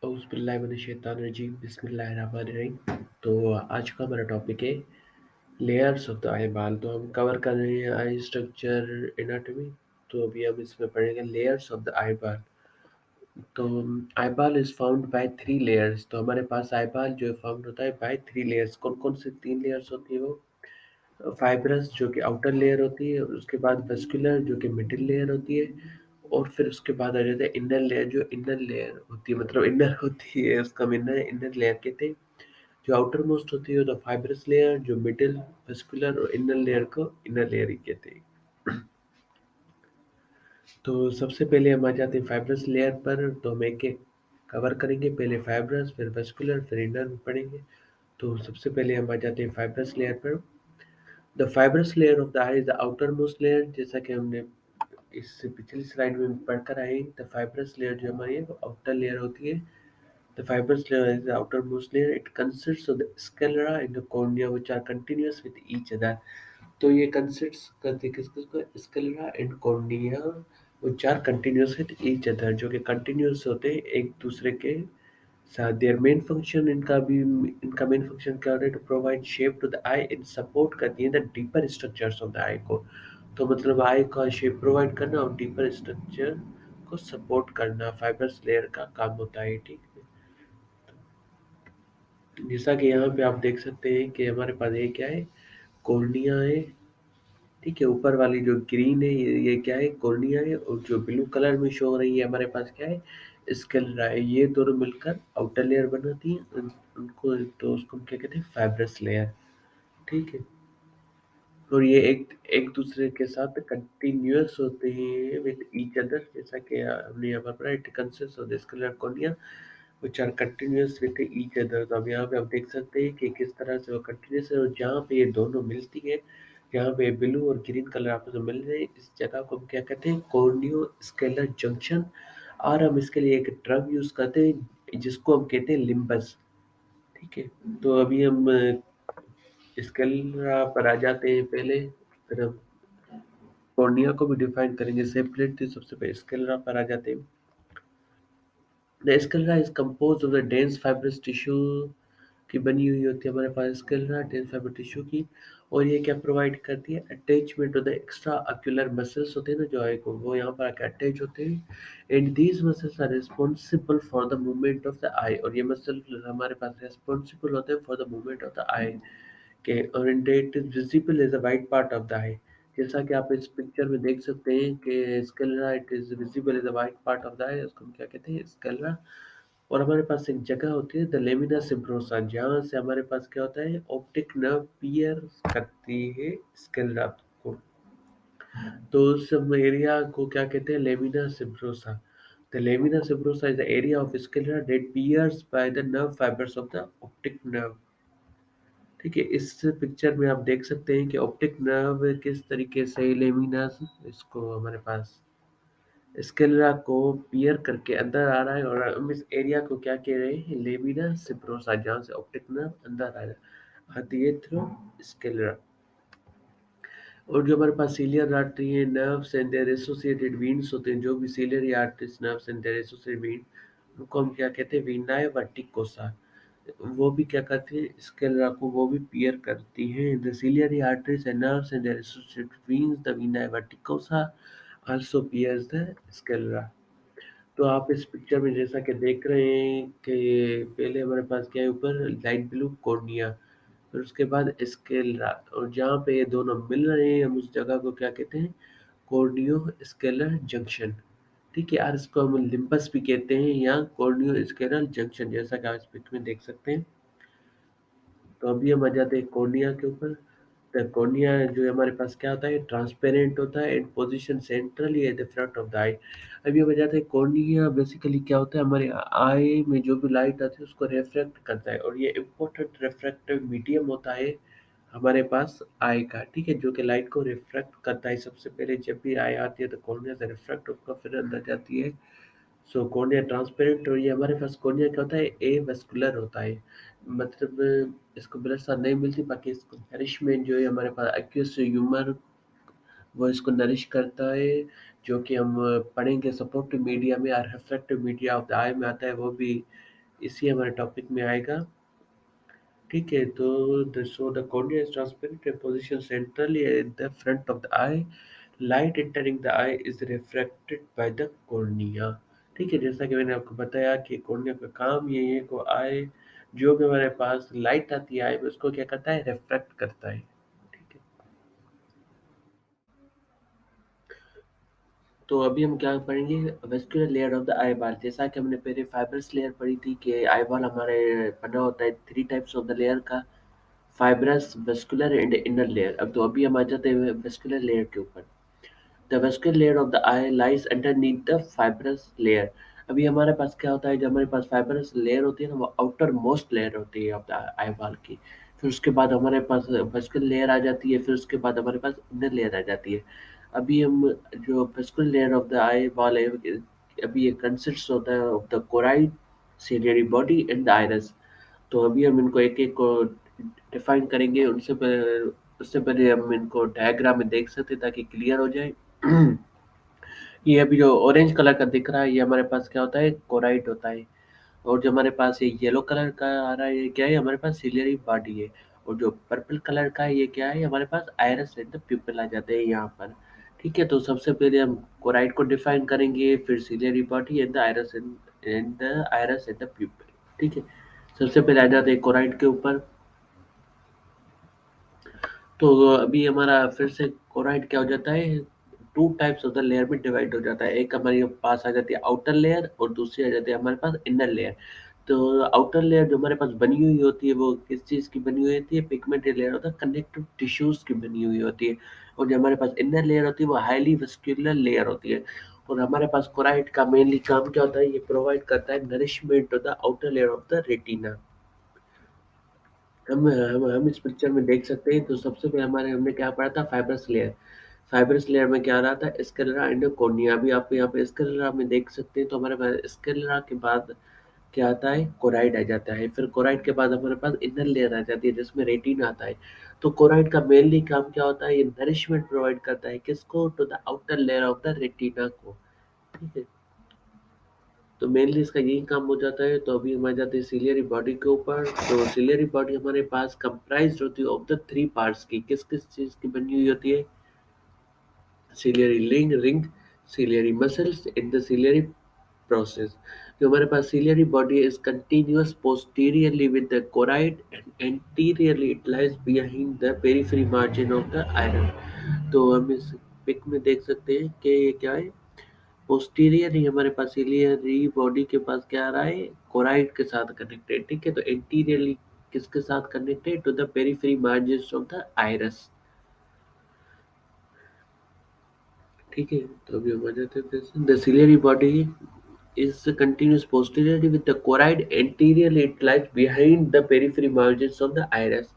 औज़ुबिल्लाहि बिस्मिल्लाहिर्रहमानिर्रहीम। तो आज का हमारा टॉपिक है लेयर्स ऑफ द आई बाल। तो हम कवर कर रहे हैं आई स्ट्रक्चर एनाटॉमी। तो अभी हम इसमें पढ़ेंगे लेयर्स ऑफ द आई बाल। तो आई बाल is found by three layers. तो हमारे पास आई बाल जो है फाउंड होता है बाय थ्री लेयर्स। कौन कौन से तीन लेयर्स होती है वो? फाइब्रस जो कि आउटर लेयर होती है, उसके बाद वेस्कुलर जो कि मिडिल लेयर होती है, और फिर उसके बाद आ जाता है इनर लेयर। जो इनर लेयर होती है मतलब इनर होती है, उसका हम इनर इनर लेयर कहते हैं। जो आउटर मोस्ट होती है तो फाइब्रस लेयर, जो मिडिल वेस्कुलर और इनर लेयर को इनर लेयर ही कहते हैं। तो सबसे पहले हम आ जाते हैं फाइब्रस लेयर पर। तो हम एक एक कवर करेंगे, पहले फाइब्रस फिर वेस्कुलर फिर इनर में पढ़ेंगे। तो सबसे पहले हम आ जाते हैं फाइब्रस लेयर पर। The fibrous layer of the I is the outermost layer. जैसा कि हमने इससे पिछली स्लाइड में पढ़कर आए, द फाइब्रस लेयर जो हमारी है वो आउटर लेयर होती है। The fibrous layer is the outermost layer. It consists of the sclera and the cornea which are continuous with each other. तो ये कंसिस्ट्स करते किस किसको? Sclera and cornea which are continuous with each other, जो कि continuous होते हैं एक दूसरे के साथ। देयर मेन फंक्शन, इनका मेन फंक्शन क्या होता है? To provide shape to the eye. इन सपोर्ट करती है the deeper structures of the आई को। तो मतलब आई का शेप प्रोवाइड करना और डीपर स्ट्रक्चर को सपोर्ट करना फाइब्रस लेयर का काम होता है। ठीक है, जैसा कि यहाँ पे आप देख सकते हैं कि हमारे पास ये क्या है? कॉर्निया है। ठीक है, ऊपर वाली जो ग्रीन है ये क्या है? कॉर्निया है। और जो ब्लू कलर में शो हो रही है हमारे पास क्या है? स्क्लेरा है। ये दोनों मिलकर आउटर लेयर बनाती हैं उनको। तो उसको हम क्या कहते हैं? Fibrous layer. ठीक है, और ये एक एक दूसरे के साथ कंटिन्यूअस होते हैं विद ईच अदर। जैसा कि हमने यहाँ पर पढ़ा, it consist of the sclera cornea which are continuous with each other. तो अब यहाँ पे आप देख सकते हैं कि किस तरह से वो कंटिन्यूअस है। और जहाँ पे ये दोनों मिलती है, जहाँ पे ब्लू और ग्रीन कलर आपस में मिल रहे हैं, इस जगह को हम क्या कहते हैं? कॉर्नियो स्केलर जंक्शन। और हम इसके लिए एक टर्म यूज करते हैं जिसको हम कहते हैं लिम्बस। ठीक है, तो अभी हम स्केलरा पर आ जाते हैं पहले, फिर हम कॉर्निया को भी डिफाइन करेंगे सेपरेटली। सबसे पहले स्केलरा पर आ जाते हैं। The sclera is compose of the dense fibrous tissue की बनी हुई होती है हमारे पास स्केलरा, डेंस फाइबर टिश्यू की। और ये क्या प्रोवाइड करती है? Attachment to the extra ocular muscles होते हैं ना जो आई को, वो यहाँ पर आकर अटैच होते हैं। And these muscles are responsible for the movement of the eye. और ये मसल हमारे पास रिस्पॉन्सिबल होते हैं for the movement of the eye के। और it is visible as a white part of the eye. जैसा कि आप इस पिक्चर में देख सकते हैं कि sclera it is visible as a white part of the eye, उसको हम क्या कहते हैं? स्केलरा। और हमारे पास एक जगह होती है द लेमिना सिब्रोसा, जहाँ से हमारे पास क्या होता है? ऑप्टिक नर्व पियर करती है स्केलरा को। तो उस एरिया को क्या कहते हैं? Lamina cribrosa. The lamina cribrosa is the area of sclera that pierce by the nerve fibres of the optic nerve. ठीक है, इस पिक्चर में आप देख सकते हैं कि ऑप्टिक नर्व किस तरीके से लेमिना इसको हमारे पास स्केलरा को पियर करके अंदर आ रहा है। और हम इस एरिया को क्या कह रहे हैं? लेमिना सिब्रोसा, जहाँ से ऑप्टिक नर्व अंदर आती है थ्रू स्केलरा। और जो हमारे पास सीलियर आर्टरी है, nerves and their associated veins होते हैं, जो भी ciliary arteries, nerves and their associated vein, उनको हम क्या कहते हैं? वीनाए वर्टिकोसा। वो भी क्या करती है? स्केलरा को वो भी पियर करती हैं। The ciliary arteries and nerves and their associated veins, the venae vorticosae also pierce the sclera. तो आप इस पिक्चर में जैसा कि देख रहे हैं कि पहले हमारे पास क्या है? ऊपर लाइट ब्लू कॉर्निया, फिर उसके बाद स्केलरा। और जहाँ पे ये दोनों मिल रहे हैं हम उस जगह को क्या कहते हैं? कॉर्नियो स्केलर जंक्शन। ठीक है यार, इसको हम लिम्बस भी कहते हैं या कॉर्नियो स्केलर जंक्शन, जैसा कि आप इस पिक में देख सकते हैं। तो अभी हम आ जाते हैं कॉर्निया के ऊपर। तो कॉर्निया जो है हमारे पास क्या होता है? ट्रांसपेरेंट होता है and position centrally at the front of the eye. अभी हम आ जाते हैं कॉर्निया बेसिकली क्या होता है? हमारे आई में जो भी लाइट आती है उसको रिफ्लेक्ट करता है, और ये इम्पोर्टेंट रिफ्रैक्टिव मीडियम होता है हमारे पास आई का। ठीक है, जो कि लाइट को रिफ्लेक्ट करता है। सबसे पहले जब भी आई आती है तो कॉर्निया से रिफ्लेक्ट होकर फिर अंदर जाती है। सो कॉर्निया ट्रांसपेरेंट। और ये हमारे पास कॉर्निया क्या होता है? ए वेस्कुलर होता है। मतलब इसको ब्लड साथ नहीं मिलती, बाकी इसको नरिशमेंट जो है हमारे पास एक्यूस ह्यूमर, वो इसको नरिश करता है। जो कि हम पढ़ेंगे सपोर्टिव मीडिया में और रिफ्लेक्टिव मीडिया ऑफ द आई में आता है वो भी। इसी हमारे टॉपिक में आएगा। ठीक है, तो so the cornea is transparent and positioned centrally in the front of the eye. Light entering the eye is refracted by the cornea. ठीक है, जैसा कि मैंने आपको बताया कि कॉर्निया का काम ये है को आई, जो भी हमारे पास लाइट आती है आई में उसको क्या करता है, रिफ्रैक्ट करता है। ठीक है, तो अभी हम क्या पढ़ेंगे, vascular layer of the eye ball. जैसा कि हमने पहले फाइब्रस लेयर पढ़ी थी कि आई बॉल हमारे बना होता है three types of the layer का, fibrous, vascular and inner layer. अब तो अभी हम आ जाते हैं वेस्कुलर लेयर के ऊपर। The vascular layer of the I lies underneath the fibrous layer. अभी हमारे पास क्या होता है, जब हमारे पास फाइब्रस लेयर होती है ना, वो आउटर मोस्ट लेयर होती है ऑफ द आई बॉल की। फिर उसके बाद हमारे पास वेस्कुलर लेयर आ जाती है, फिर उसके बाद हमारे पास इनर लेयर आ जाती है। अभी हम जो vascular layer of the eye ball है, अभी ये कंसिस्ट होता है of the choroid, ciliary body and the iris. तो अभी हम इनको एक-एक को डिफाइन करेंगे। उससे पहले हम इनको डायग्राम में देख सकते हैं ताकि क्लियर हो जाए। ये अभी जो ऑरेंज कलर का दिख रहा है ये हमारे पास क्या होता है, कोराइट होता है। और जो हमारे पास ये येलो कलर का आ रहा है ये क्या है, हमारे पास सिलियरी बॉडी है। और जो पर्पल कलर का है ये क्या है, हमारे पास आइरस एंड द प्यूपिल आ जाते हैं यहाँ पर। ठीक है, तो सबसे पहले हम कोराइट को डिफाइन करेंगे, फिर ciliary body and the iris and the प्यूपिल। ठीक है, सबसे पहले आ जाते हैं कोराइट के ऊपर। तो अभी हमारा फिर से कोराइट क्या हो जाता है, two types of the layer में डिवाइड हो जाता है। एक हमारे पास आ जाती है आउटर लेयर और दूसरी आ जाती है हमारे पास इनर लेयर। तो आउटर लेयर जो हमारे पास बनी हुई होती है वो किस चीज़ की बनी हुई होती है, पिगमेंटेड लेयर होता है, कनेक्टिव टिश्यूज की बनी हुई होती है। और जो हमारे पास इनर लेयर होती है वो हाईली वेस्क्यूलर लेयर होती है। और हमारे पास कोराइट का मेनली काम क्या होता है, ये प्रोवाइड करता है nourishment to the outer layer of the retina. हम इस पिक्चर में देख सकते हैं। तो सबसे पहले हमारे हमने क्या पढ़ा था, फाइब्रस लेयर। फाइब्रस लेयर में क्या आ रहा था, स्क्लेरा एंड कॉर्निया। अभी आप यहाँ पे स्क्लेरा में देख सकते हैं। तो हमारे पास स्क्लेरा के बाद क्या आता है, कोराइड आ जाता है। फिर कोराइड के बाद हमारे पास इनर लेयर आ जाती है जिसमें रेटिना आता है। तो कोराइड का मेनली काम क्या होता है, ये नरिशमेंट प्रोवाइड करता है किसको, to the outer layer of the retina को। ठीक है, तो मेनली इसका यही काम हो जाता है। तो अभी हम आ जाते हैं सिलियरी बॉडी के ऊपर। तो सिलियरी बॉडी हमारे पास कंप्राइज्ड होती है ऑफ द थ्री पार्ट्स की। किस किस चीज़ की बनी हुई होती है, ciliary ring, ciliary muscles in the ciliary process. जो हमारे पास ciliary body is continuous posteriorly with the choroid and anteriorly it lies behind the periphery margin of the iris. तो हम इस पिक में देख सकते हैं कि ये क्या है, पोस्टीरियर ही हमारे पास सिलियरी बॉडी के पास क्या आ रहा है, कोराइड के साथ कनेक्टेड। ठीक है, तो एंटीरियरली किसके साथ connected, to the periphery margin of the iris. ठीक है, तो अभी हम आ जाते हैं the ciliary body is continuous posteriorly with the choroid anteriorly it lies behind the periphery margins of the iris,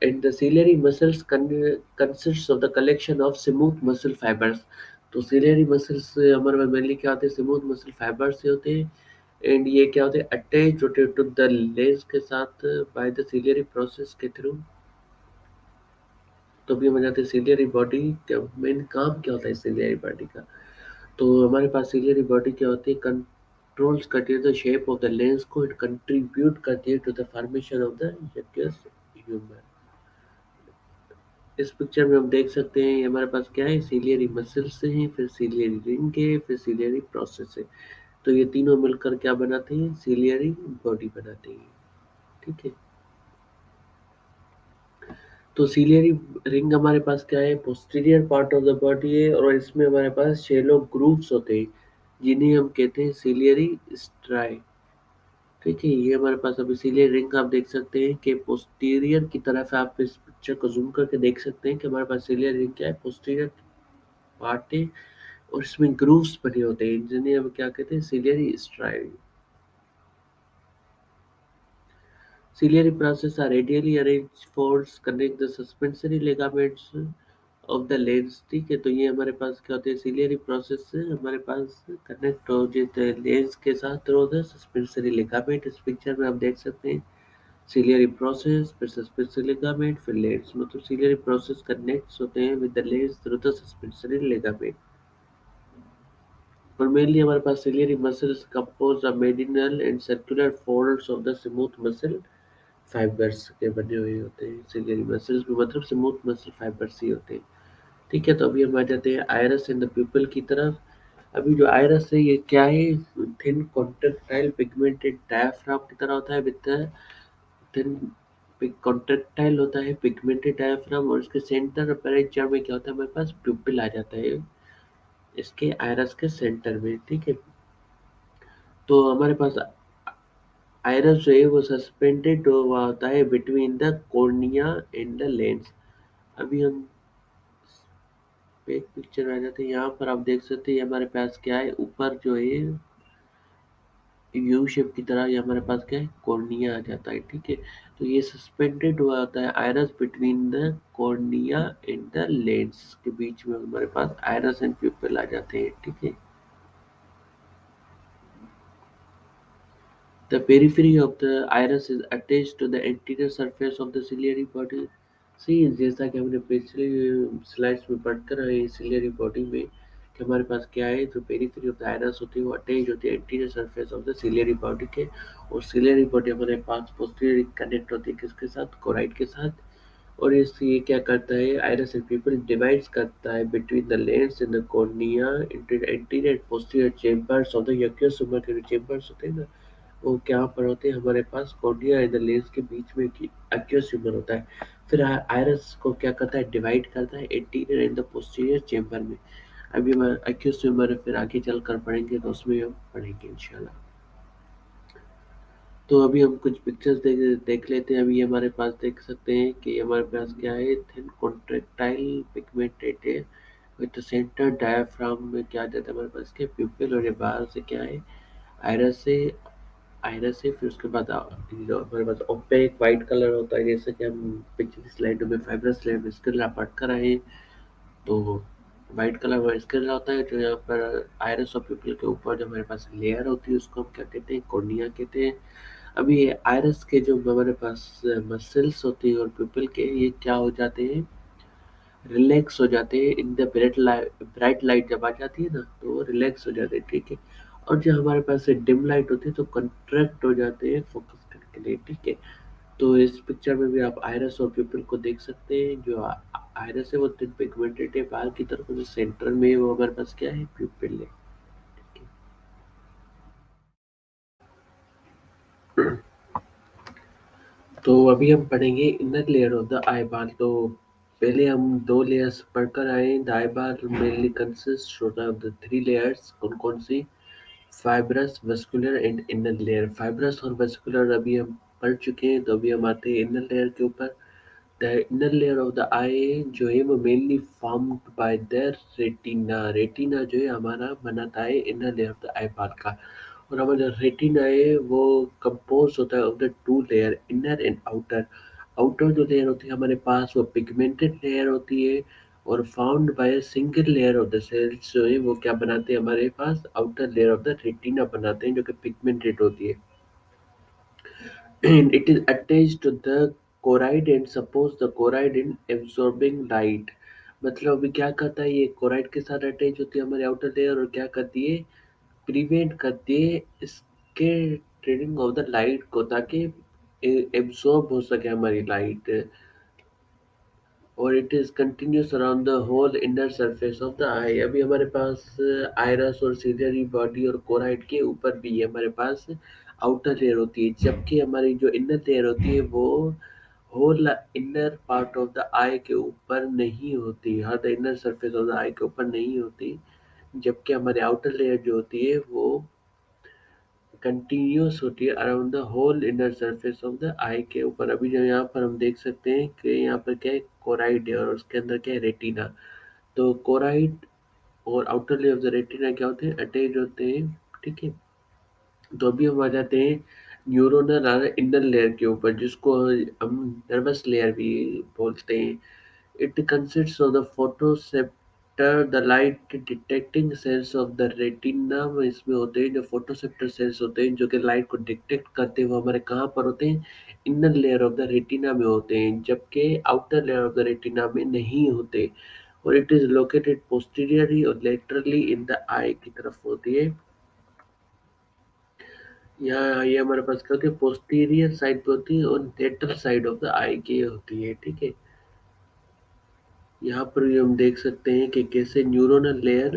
and the ciliary muscles consists of the collection of smooth muscle fibers. तो ciliary muscles हमारे में mainly क्या होते हैं, smooth muscle fibers से होते हैं। And ये क्या होते हैं, अटैच होते टू द लेंस के साथ बाय द सिलियरी प्रोसेस के थ्रू। तो अभी हम आ जाते हैं सिलियरी बॉडी का मेन काम क्या होता है सिलियरी बॉडी का। तो हमारे पास सिलियरी बॉडी क्या होती है, कंट्रोल्स करती है the shape of the lens को, इट कंट्रीब्यूट करती है to the formation of the aqueous humour. इस पिक्चर में हम देख सकते हैं ये हमारे पास क्या है, सिलियरी मसल्स हैं, फिर सिलियरी रिंग है, फिर सिलियरी प्रोसेस है। तो ये तीनों मिलकर क्या बनाते हैं, सिलियरी बॉडी बनाते हैं। ठीक है, तो सिलियरी रिंग हमारे पास क्या है, posterior part of the body है और इसमें हमारे पास शैलो ग्रूव्स होते हैं जिन्हें हम कहते हैं सिलियरी स्ट्राई। ठीक है, ये हमारे पास अब इसीलिए रिंग आप देख सकते हैं कि पोस्टीरियर की तरफ आप इस पिक्चर को जूम करके देख सकते हैं कि हमारे पास सिलियर रिंग क्या है, पोस्टीरियर पार्ट है और इसमें ग्रूव्स बने होते हैं जिन्हें हम क्या कहते हैं, ciliary STRIDE. Ciliary process are radially arranged folds connect the suspensory ligaments of the lens। ठीक है, तो ये हमारे पास क्या होते हैं, सिलियरी प्रोसेस से हमारे पास कनेक्ट हो जाते हैं लेंस के साथ थ्रू द सस्पेंसरी लिगामेंट। इस पिक्चर में आप देख सकते हैं सिलियरी प्रोसेस, फिर सस्पेंसरी लिगामेंट, फिर लेंस। मतलब सिलियरी प्रोसेस कनेक्ट होते हैं with the lens through the suspensory ligament. और मेनली हमारे पास ciliary muscles compose of meridional and circular folds of the smooth muscle fibres के बने हुए होते हैं। सिलियरी मसल्स भी मतलब स्मूथ मसल फाइबर्स ही होते हैं। ठीक है, तो अभी हम आ जाते हैं आयरस इन द प्यूपल की तरफ। अभी जो आयरस है ये क्या है? थिन कॉन्ट्रेक्टाइल पिगमेंटेड डायाफ्राम की तरह होता है विद थिन कॉन्ट्रेक्टाइल होता है पिगमेंटेड डायाफ्राम, और इसके सेंटर और पेरिन्चर में क्या होता है? हमारे पास प्यूपिल आ जाता है इसके आयरस के सेंटर में। ठीक है, तो हमारे पास आयरस जो है वो सस्पेंडेड हुआ होता है between the cornea and the lens. अभी हम एक पिक्चर आ जाते हैं, यहाँ पर आप देख सकते हैं हमारे पास क्या है, ऊपर जो है यू शेप की तरह ये हमारे पास क्या है, कॉर्निया आ जाता है। ठीक है, तो ये सस्पेंडेड हुआ होता है iris between the cornea and the lens, के बीच में हमारे पास आयरस एंड प्यूपिल आ जाते हैं। ठीक है, the periphery of the iris is attached to the anterior surface of the ciliary body। सी जैसा कि हमने पिछले स्लाइड्स में पढ़कर आए हैं सिलियरी बॉडी में कि हमारे पास क्या है, जो पेरिफेरी ऑफ द आयरस होती है वो अटैच होती है anterior surface of the ciliary body के। और सिलियरी बॉडी हमारे पास पोस्टीरियर कनेक्ट होती है किसके साथ? कोराइड के साथ। और इससे ये क्या करता है, आयरस एंड पीपल डिवाइड्स करता है between the lens and the cornea into anterior and posterior chambers of the aqueous humour के जो चेंबर्स होते हैं ना, वो क्या पर होते हैं? हमारे पास कॉर्निया एंड द लेंस के बीच में की एक्वस ह्यूमर होता है। फिर आयरस को क्या करता है? डिवाइड करता है anterior and the posterior chamber में। अभी हम एक्वस ह्यूमर फिर आगे चलकर पढ़ेंगे तो उसमें हम पढ़ेंगे इंशाल्लाह। तो अभी हम कुछ पिक्चर्स देख लेते हैं। अभी हमारे पास देख सकते हैं कि हमारे पास क्या है, थिन कॉन्ट्रेक्टाइल पिगमेंटेड है विद सेंटर डायाफ्राम में क्या जाता है हमारे पास के प्यूपिल, और ये बाहर से क्या है, आयरस से आयरस है। फिर उसके बाद जो हमारे पास ओपेक वाइट कलर होता है, जैसे कि हम पिछली स्लाइड में फाइब्रस स्लैब स्किल पढ़कर आए हैं। तो वाइट कलर में स्किल होता है, जो यहाँ पर आयरस और प्यूपिल के ऊपर जो हमारे पास लेयर होती है उसको हम क्या कहते हैं? कॉर्निया कहते हैं। अभी ये आयरस के जो हमारे पास मसल्स होती है और प्यूपिल के, ये क्या हो जाते हैं? रिलैक्स हो जाते हैं इन द ब्राइट लाइट जब आ जाती है ना, तो वो रिलैक्स हो जाते हैं। ठीक है, और जो हमारे पास डिम लाइट होती है तो कंट्रैक्ट हो जाते हैं फोकस करने के लिए। ठीक है, तो इस पिक्चर में भी आप आयरस और प्यूपिल को देख सकते हैं। जो आयरस है वो थिन पिगमेंटेड है बाहर की तरफ, जो सेंटर में है, वो हमारे पास क्या है? प्यूपिल है। ठीक है, तो अभी हम पढ़ेंगे इनर लेयर ऑफ द आई बाल। तो पहले हम दो लेयर्स पढ़कर आए। द आई बाल मेनली कंसिस्ट होता है ऑफ द थ्री लेयर्स। कौन कौन सी? Fibrous, vascular and inner layer. Fibrous और वेस्कुलर अभी हम पढ़ चुके हैं, तो अभी हम आते हैं इनर लेयर के ऊपर। The inner layer of the eye जो है वो mainly formed by the retina. Retina जो है हमारा बनाता है inner layer of the eye part का। और हमारा रेटिना है वो कंपोज होता है of the two layer, inner and outer. Outer जो लेयर होती है हमारे पास वो पिगमेंटेड लेयर होती है, और found by single layer of the cells जो है वो क्या बनाते हैं? हमारे पास outer layer of the retina बनाते हैं, जो कि पिगमेंटेड होती है। And it is attached to the choroid and supports the choroid in absorbing light। मतलब अभी क्या करता है, ये कोराइड के साथ अटैच होती है हमारे आउटर लेयर, और क्या करती है? प्रिवेंट करती है इसके ट्रेडिंग ऑफ द लाइट को, ताकि एब्सॉर्ब हो सके हमारी लाइट। और it is continuous around the whole inner surface of the eye. अभी हमारे पास आयरस और सिलियरी बॉडी और कोराइड के ऊपर भी हमारे पास आउटर लेयर होती है, जबकि हमारी जो इनर लेयर होती है वो whole inner part of the eye के ऊपर नहीं होती, हर the inner surface of the eye के ऊपर नहीं होती। जबकि हमारी आउटर लेयर जो होती है वो कंटिन्यूस होती है around the whole inner surface of the eye के ऊपर। अभी जो यहाँ पर हम देख सकते हैं कि यहाँ पर क्या है, कोराइड है, और उसके अंदर क्या है, रेटिना। तो कोराइड और outer layer of the retina क्या होते हैं? अटैच होते हैं। ठीक है, तो अभी हम आ जाते हैं न्यूरोनल इनर लेयर के ऊपर, जिसको हम नर्वस लेयर भी बोलते हैं। It consists of the photoreceptor, the light detecting cells of the retina। में इसमें होते हैं जो फोटोसेप्टर सेल्स होते हैं, जो कि लाइट को डिटेक्ट करते हैं, वो हमारे कहाँ पर होते हैं? Inner layer of the retina में होते हैं, जबकि outer layer of the retina में नहीं होते। और इट इज लोकेटेड पोस्टीरियरली और लेटरली इन द आई की तरफ होती है। यहाँ ये हमारे पास क्या होती है, पोस्टीरियर साइड पे होती है और लेटरल साइड ऑफ द आई की होती है, ठीक है। यहाँ पर भी हम देख सकते हैं कि कैसे न्यूरोनल लेयर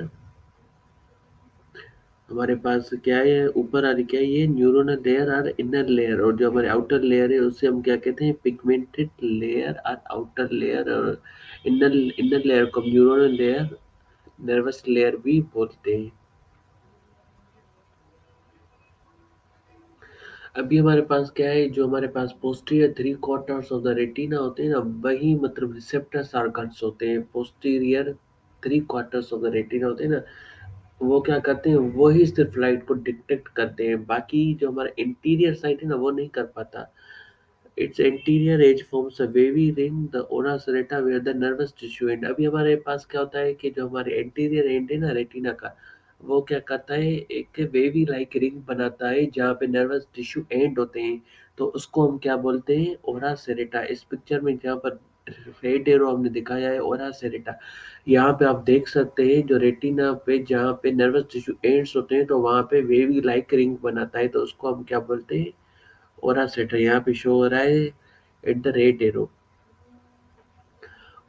हमारे पास क्या है, ऊपर आ रही क्या है, ये न्यूरोनल लेयर और इनर लेयर, और जो हमारे आउटर लेयर है उससे हम क्या कहते हैं, पिगमेंटेड लेयर और आउटर लेयर, और इनर इनर लेयर को न्यूरोनल लेयर, नर्वस लेयर भी बोलते हैं। अभी हमारे पास क्या है, जो हमारे पास posterior three quarters of the retina होते हैं ना, वही मतलब रिसेप्टर्स आर्गन्स होते हैं। Posterior three quarters of the retina होते हैं ना, वो क्या करते हैं, वही सिर्फ लाइट को डिटेक्ट करते हैं, बाकी जो हमारा इंटीरियर साइड है ना वो नहीं कर पाता। Its anterior edge forms a wavy ring, the ora serrata, where the nervous tissue end। अभी हमारे पास क्या होता है कि जो हमारे एंटीरियर एंड है ना रेटिना का, वो क्या करता है, एक वेवी लाइक रिंग बनाता है जहाँ पे नर्वस टिश्यू एंड होते हैं। तो उसको हम क्या बोलते हैं, ओरा सेरेटा। इस पिक्चर में जहाँ पर रेड एरो हमने दिखाया है, ओरा सेरेटा, यहाँ पे आप देख सकते हैं जो रेटिना पे जहाँ पे नर्वस टिश्यू एंड्स होते हैं तो वहाँ पे वेवी लाइक रिंग बनाता है, तो उसको हम क्या बोलते हैं, ओरा सेटर। यहाँ पे शो हो रहा है एट द रेट एरो।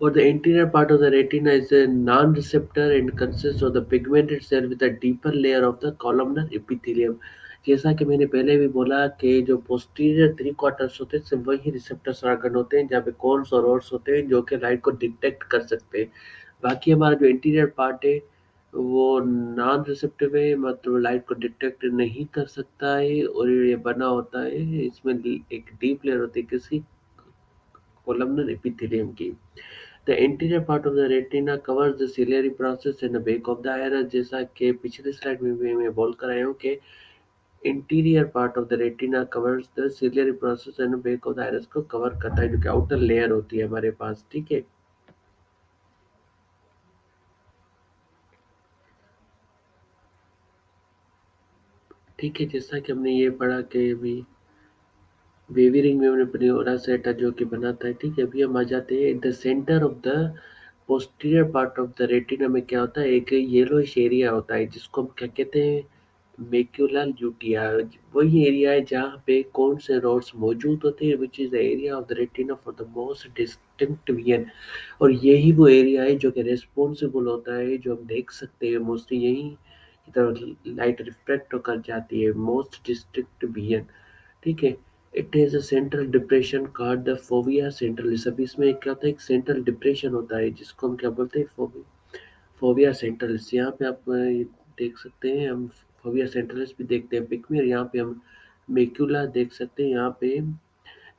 और the interior part of the retina is a non-receptor and consists of the pigmented cell with a deeper layer of the columnar epithelium। जैसा कि मैंने पहले भी बोला कि जो पोस्टीरियर थ्री क्वार्टर्स होते हैं सिर्फ वही रिसेप्टर्स ऑर्गन होते हैं जहाँ पे कोन्स और रोड्स होते हैं जो कि लाइट को डिटेक्ट कर सकते हैं। बाकी हमारा जो इंटीरियर पार्ट है वो नॉन रिसेप्टिव है, मतलब लाइट को डिटेक्ट नहीं कर सकता है, और ये बना होता है, इसमें एक डीप लेयर होती है किसी columnar epithelium की। The anterior part of the retina covers the ciliary process in the back of the iris। जैसा कि पिछली स्लाइड में भी मैं बोल कर आया हूँ कि interior part of the retina covers the ciliary process and back of the iris को कवर करता है, जो कि आउटर लेयर होती है हमारे पास, ठीक है। ठीक है, जैसा कि हमने ये पढ़ा कि अभी बेबी रिंग में हमने पनियोरा सेटा जो कि बनाता है, ठीक है। अभी हम आ जाते हैं the centre of the posterior part of the retina में क्या होता है, एक येलोइश एरिया होता है जिसको हम क्या कहते हैं, मैक्युला ल्यूटिया। वही एरिया है जहाँ पे कौन से रोड्स मौजूद होते हैं, which is the area of the retina for the most distinct vision. और यही वो एरिया है जो कि रेस्पॉन्सिबल होता है, जो हम देख सकते हैं मोस्टली यही की तरफ लाइट रिफ्लेक्ट कर जाती है, मोस्ट डिस्टिंक्ट विजन, ठीक है। It is a central depression called the fovea centralis. अभी इसमें क्या होता है, एक सेंट्रल डिप्रेशन होता है जिसको हम क्या बोलते हैं, फोविया सेंट्रलिस। यहाँ पे आप देख सकते हैं, हम फोविया सेंट्रलिस भी देखते हैं पिक में, और यहाँ पे हम मेक्यूला देख सकते हैं यहाँ पे,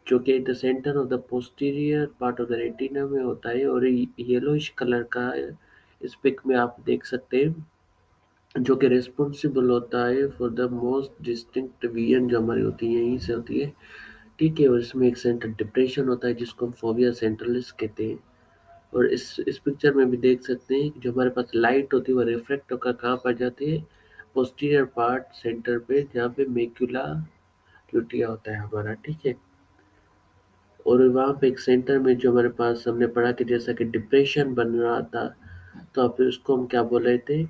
जो कि the centre of the posterior part of the retina में होता है, और येलोइश कलर का इस पिक में आप देख सकते हैं, जो कि रिस्पॉन्सिबल होता है for the most distinct vision जो हमारी होती है, यहीं से होती है, ठीक है। और इसमें एक सेंट्रल डिप्रेशन होता है जिसको हम फोविया सेंट्रलिस कहते हैं। और इस पिक्चर में भी देख सकते हैं कि जो हमारे पास लाइट होती है वो रिफ्लेक्ट होकर कहाँ पर जाती है, पोस्टीरियर पार्ट सेंटर पे जहाँ पे मैक्युला ल्यूटिया होता है हमारा, ठीक है। और वहाँ पे एक सेंटर में जो हमारे पास हमने पढ़ा कि जैसा कि डिप्रेशन बन रहा था, तो आप उसको हम क्या बोल रहे थे,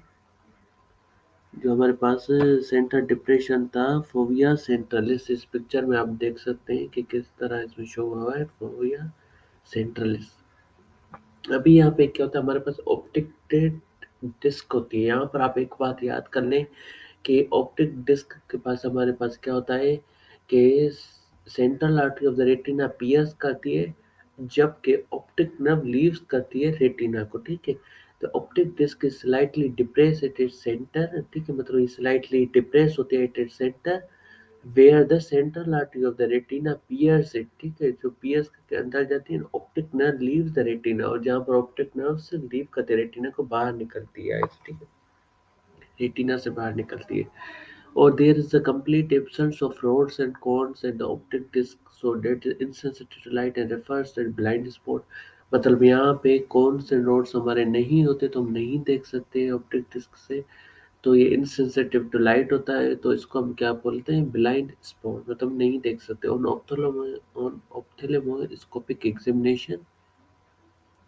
जो हमारे पास सेंटर डिप्रेशन था, फोविया सेंट्रलिस। इस पिक्चर में आप देख सकते हैं कि किस तरह इसमें शो हुआ है, फोविया सेंट्रलिस। अभी यहाँ पे क्या होता है, हमारे पास ऑप्टिक डिस्क होती है। यहाँ पर आप एक बात याद कर लें कि ऑप्टिक डिस्क के पास हमारे पास क्या होता है कि central artery of the retina pierce करती है, जबकि ऑप्टिक नर्व लीव्स करती है रेटिना को, ठीक है। तो optic disc is slightly depress at its centre, ठीक है, मतलब ये स्लाइटली डिप्रेस होती है at its centre, where the central artery of the retina pierce it, ठीक है, जो पियर्स के अंदर जाती है, optic nerve leaves the retina, और जहाँ पर ऑप्टिक नर्व से लीव करते रेटिना को बाहर निकलती है, ठीक है, रेटिना से बाहर निकलती है। Or there is a complete absence of rods and cones and the optic disc, so that is insensitive to light and refers to blind spot। मतलब यहाँ पे कॉन्स एंड रोड्स हमारे नहीं होते तो हम नहीं देख सकते ऑप्टिक डिस्क से, तो ये इनसेंसिटिव टू लाइट होता है, तो इसको हम क्या बोलते हैं, ब्लाइंड स्पॉट, मतलब नहीं देख सकते। On ophthalmoscopic examination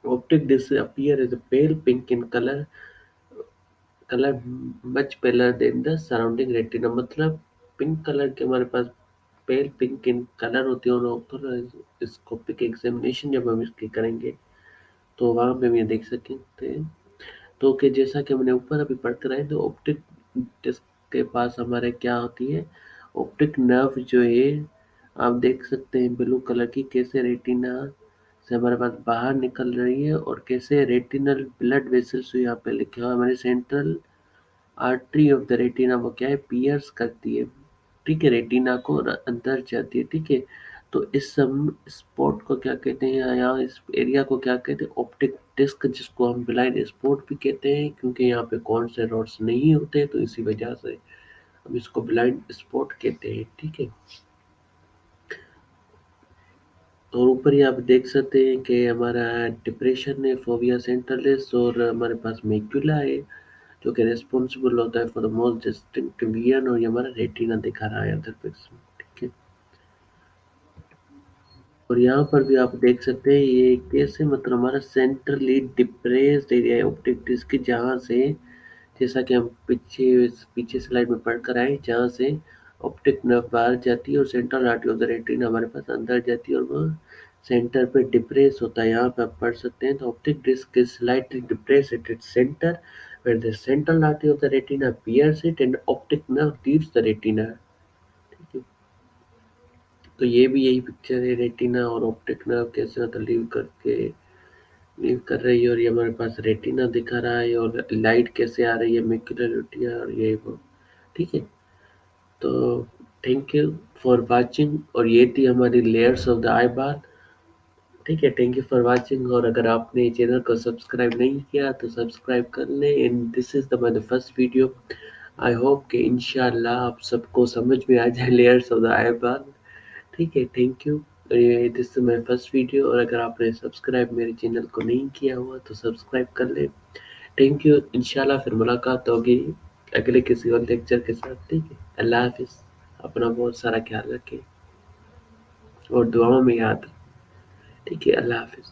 Optic disc appear as a pale pink in color much paler than the surrounding retina. मतलब पिंक कलर के हमारे पास पेल पिंक इन कलर होती है, और ऑक्टोस्कोपिक एग्जामिनेशन जब हम इसकी करेंगे तो वहां पे हम ये देख सकते हैं। तो कि जैसा कि हमने ऊपर अभी पढ़ते रहे, तो ऑप्टिक डिस्क के पास हमारे क्या होती है, ऑप्टिक नर्व जो है आप देख सकते हैं ब्लू कलर की कैसे रेटिना से हमारे पास बाहर निकल रही है, और कैसे रेटिनल ब्लड वेसल्स यहाँ पे लिखे हुआ है हमारे central artery of the retina वो क्या है पियर्स करती है, ठीक है, रेटिना को और अंदर जाती है, ठीक है। तो इस सब स्पॉट को क्या कहते हैं, या यहाँ इस एरिया को क्या कहते हैं, ऑप्टिक डिस्क, जिसको हम ब्लाइंड स्पॉट भी कहते हैं, क्योंकि यहाँ पे कौन से रोड्स नहीं होते, तो इसी वजह से हम इसको ब्लाइंड स्पॉट कहते हैं, ठीक है। और ऊपर ही आप देख सकते हैं कि हमारा डिप्रेशन है फोविया सेंट्रलिस, और हमारे पास मेक्यूला है जो कि रिस्पॉन्सिबल होता है for the most distinct vision, और ये हमारा रेटिना दिखा रहा है अदर पिक्स में, ठीक है। और यहाँ पर भी आप देख सकते हैं ये कैसे, मतलब हमारा सेंट्रली डिप्रेस्ड एरिया है ऑप्टिक डिस्क की, जहाँ से जैसा कि हम पीछे पीछे स्लाइड में पढ़ कर आए, जहाँ से ऑप्टिक नर्व बाहर जाती है और central artery of the retina हमारे पास अंदर जाती है, और वह सेंटर पे डिप्रेस होता है। यहाँ पे आप पढ़ सकते हैं, तो optic disc is slightly depress at its centre where the central artery of the retina pierces it and optic nerve leaves the retina, ठीक है। तो ये भी यही पिक्चर है, रेटिना और ऑप्टिक नर्व कैसे मतलब लीव कर रही है, और ये हमारे पास रेटिना दिखा रहा है, और लाइट कैसे आ रही है मैक्युलर ल्यूटिया और ये वो, ठीक है। तो थैंक यू फॉर वाचिंग, और ये थी हमारी लेयर्स ऑफ द आई बाल, ठीक है। थैंक यू फॉर वाचिंग, और अगर आपने चैनल को सब्सक्राइब नहीं किया तो सब्सक्राइब कर लें, and this is the my first video. I hope कि इंशाल्लाह आप सबको समझ में आ जाए लेयर्स ऑफ द आई बाल, ठीक है। थैंक यू, ये this is my first video, और अगर आपने सब्सक्राइब मेरे चैनल को नहीं किया हुआ तो सब्सक्राइब कर लें। थैंक यू, इंशाल्लाह फिर मुलाकात होगी अगले किसी और लेक्चर के साथ, ठीक है। अल्लाह हाफिज़, अपना बहुत सारा ख्याल रखें और दुआओं में याद, ठीक है। अल्लाह हाफिज़।